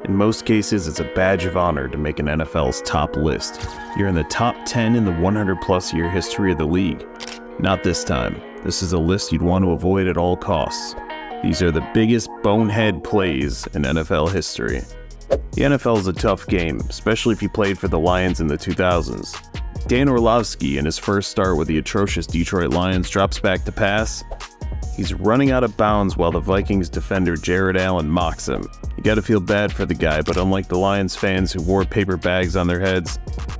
In most cases, it's a badge of honor to make an NFL's top list. You're in the top 10 in the 100-plus year history of the league. Not this time. This is a list you'd want to avoid at all costs. These are the biggest bonehead plays in NFL history. The NFL is a tough game, especially if you played for the Lions in the 2000s. Dan Orlovsky, in his first start with the atrocious Detroit Lions, drops back to pass. He's running out of bounds while the Vikings defender Jared Allen mocks him. You gotta feel bad for the guy, but unlike the Lions fans who wore paper bags on their heads,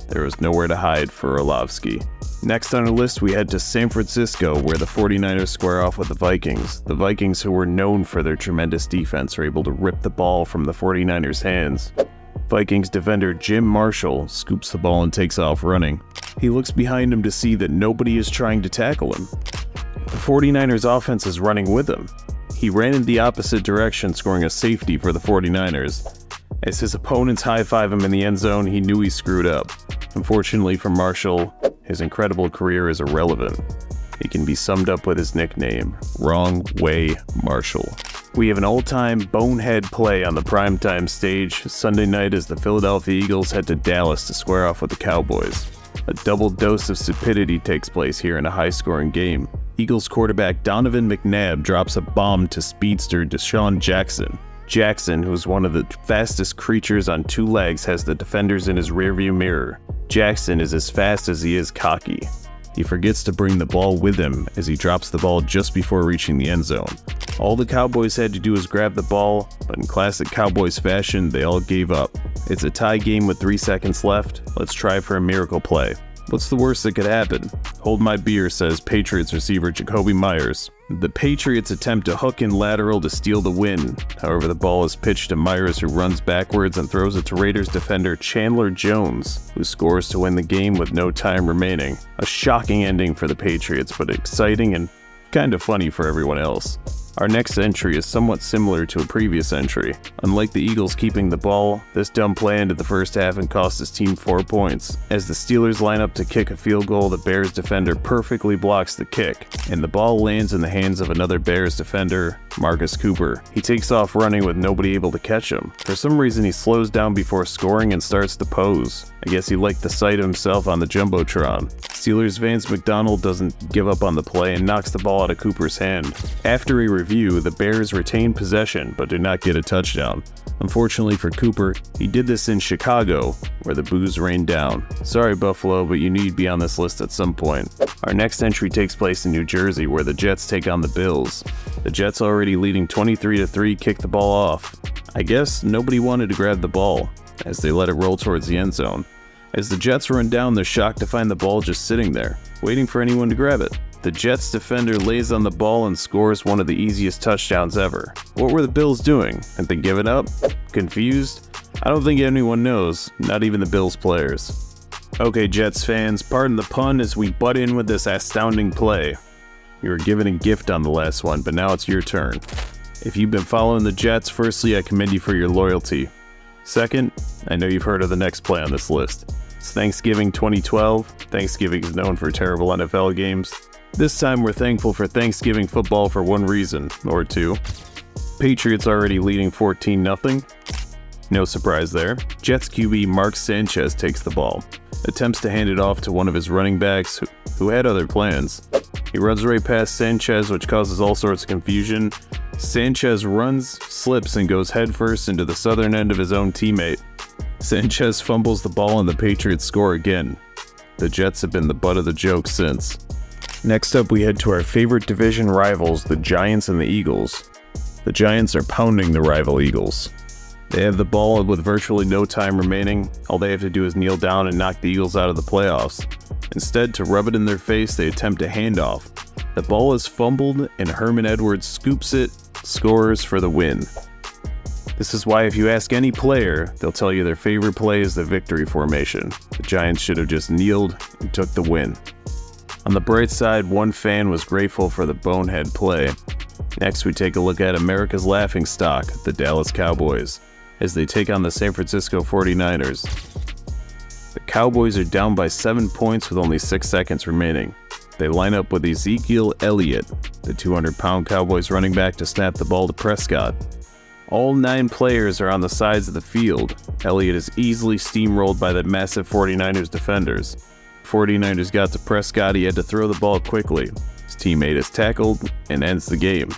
there was nowhere to hide for Orlovsky. Next on our list, we head to San Francisco, where the 49ers square off with the Vikings. The Vikings, who were known for their tremendous defense, are able to rip the ball from the 49ers' hands. Vikings defender Jim Marshall scoops the ball and takes off running. He looks behind him to see that nobody is trying to tackle him. The 49ers offense is running with him. He ran in the opposite direction, scoring a safety for the 49ers. As his opponents high-five him in the end zone, he knew he screwed up. Unfortunately for Marshall, his incredible career is irrelevant. It can be summed up with his nickname, Wrong Way Marshall. We have an all-time bonehead play on the primetime stage Sunday night as the Philadelphia Eagles head to Dallas to square off with the Cowboys. A double dose of stupidity takes place here in a high-scoring game. Eagles quarterback Donovan McNabb drops a bomb to speedster Deshaun Jackson. Jackson, who's one of the fastest creatures on two legs, has the defenders in his rearview mirror. Jackson is as fast as he is cocky. He forgets to bring the ball with him as he drops the ball just before reaching the end zone. All the Cowboys had to do was grab the ball, but in classic Cowboys fashion, they all gave up. It's a tie game with 3 seconds left. Let's try for a miracle play. What's the worst that could happen? Hold my beer, says Patriots receiver Jacoby Myers. The Patriots attempt to hook in lateral to steal the win. However, the ball is pitched to Myers, who runs backwards and throws it to Raiders defender Chandler Jones, who scores to win the game with no time remaining. A shocking ending for the Patriots, but exciting and kind of funny for everyone else. Our next entry is somewhat similar to a previous entry. Unlike the Eagles keeping the ball, this dumb play ended the first half and cost his team 4 points. As the Steelers line up to kick a field goal, the Bears defender perfectly blocks the kick, and the ball lands in the hands of another Bears defender, Marcus Cooper. He takes off running with nobody able to catch him. For some reason, he slows down before scoring and starts to pose. I guess he liked the sight of himself on the Jumbotron. Steelers Vance McDonald doesn't give up on the play and knocks the ball out of Cooper's hand. After a review, the Bears retain possession but do not get a touchdown. Unfortunately for Cooper, he did this in Chicago, where the boos rained down. Sorry Buffalo, but you need to be on this list at some point. Our next entry takes place in New Jersey, where the Jets take on the Bills. The Jets, already leading 23-3, kick the ball off. I guess nobody wanted to grab the ball, as they let it roll towards the end zone. As the Jets run down, they're shocked to find the ball just sitting there, waiting for anyone to grab it. The Jets defender lays on the ball and scores one of the easiest touchdowns ever. What were the Bills doing? Had they given up? Confused? I don't think anyone knows, not even the Bills players. Okay, Jets fans, pardon the pun as we butt in with this astounding play. You were given a gift on the last one, but now it's your turn. If you've been following the Jets, firstly, I commend you for your loyalty. Second, I know you've heard of the next play on this list. It's Thanksgiving 2012. Thanksgiving is known for terrible NFL games. This time we're thankful for Thanksgiving football for one reason, or two. Patriots already leading 14-0. No surprise there. Jets QB Mark Sanchez takes the ball. Attempts to hand it off to one of his running backs who had other plans. He runs right past Sanchez, which causes all sorts of confusion. Sanchez runs, slips, and goes headfirst into the southern end of his own teammate. Sanchez fumbles the ball and the Patriots score again. The Jets have been the butt of the joke since. Next up, we head to our favorite division rivals, the Giants and the Eagles. The Giants are pounding the rival Eagles. They have the ball with virtually no time remaining. All they have to do is kneel down and knock the Eagles out of the playoffs. Instead, to rub it in their face, they attempt a handoff. The ball is fumbled, and Herman Edwards scoops it, scores for the win. This is why if you ask any player, they'll tell you their favorite play is the victory formation. The Giants should have just kneeled and took the win. On the bright side, one fan was grateful for the bonehead play. Next, we take a look at America's laughingstock, the Dallas Cowboys, as they take on the San Francisco 49ers. The Cowboys are down by 7 points with only 6 seconds remaining. They line up with Ezekiel Elliott, the 200-pound Cowboys running back, to snap the ball to Prescott. All 9 players are on the sides of the field. Elliott is easily steamrolled by the massive 49ers defenders. 49ers got to Prescott, he had to throw the ball quickly. His teammate is tackled and ends the game.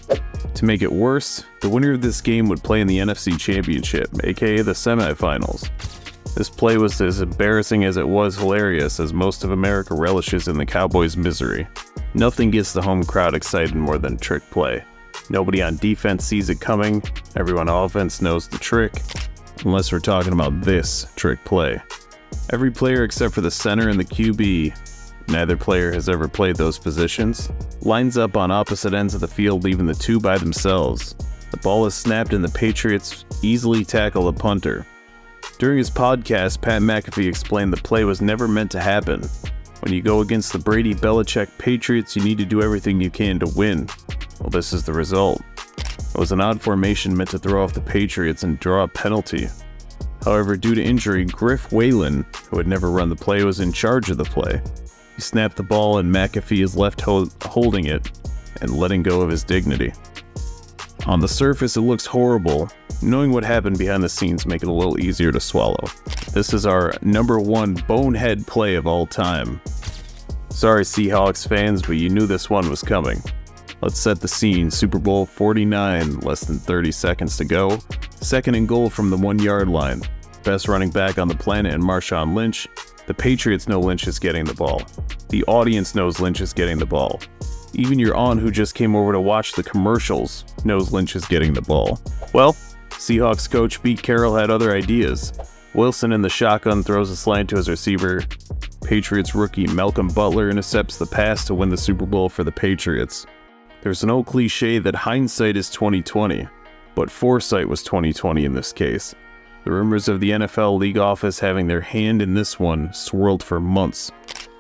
To make it worse, the winner of this game would play in the NFC Championship, aka the semifinals. This play was as embarrassing as it was hilarious, as most of America relishes in the Cowboys' misery. Nothing gets the home crowd excited more than trick play. Nobody on defense sees it coming, everyone on offense knows the trick, unless we're talking about this trick play. Every player except for the center and the QB, neither player has ever played those positions, lines up on opposite ends of the field, leaving the 2 by themselves. The ball is snapped and the Patriots easily tackle the punter. During his podcast, Pat McAfee explained the play was never meant to happen. When you go against the Brady-Belichick Patriots, you need to do everything you can to win. Well, this is the result. It was an odd formation meant to throw off the Patriots and draw a penalty. However, due to injury, Griff Whalen, who had never run the play, was in charge of the play. He snapped the ball and McAfee is left holding it and letting go of his dignity. On the surface, it looks horrible. Knowing what happened behind the scenes make it a little easier to swallow. This is our #1 bonehead play of all time. Sorry Seahawks fans, but you knew this one was coming. Let's set the scene. Super Bowl 49, less than 30 seconds to go. 2nd and goal from the 1-yard line. Best running back on the planet and Marshawn Lynch. The Patriots know Lynch is getting the ball. The audience knows Lynch is getting the ball. Even your aunt who just came over to watch the commercials knows Lynch is getting the ball. Well, Seahawks coach Pete Carroll had other ideas. Wilson in the shotgun throws a slant to his receiver. Patriots rookie Malcolm Butler intercepts the pass to win the Super Bowl for the Patriots. There's an old cliche that hindsight is 20/20, but foresight was 20/20 in this case. The rumors of the NFL league office having their hand in this one swirled for months.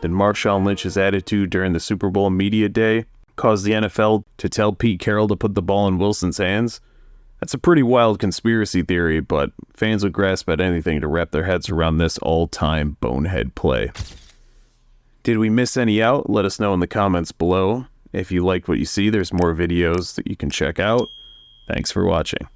Then Marshawn Lynch's attitude during the Super Bowl media day caused the NFL to tell Pete Carroll to put the ball in Wilson's hands. That's a pretty wild conspiracy theory, but fans would grasp at anything to wrap their heads around this all-time bonehead play. Did we miss any out? Let us know in the comments below. If you liked what you see, there's more videos that you can check out. Thanks for watching.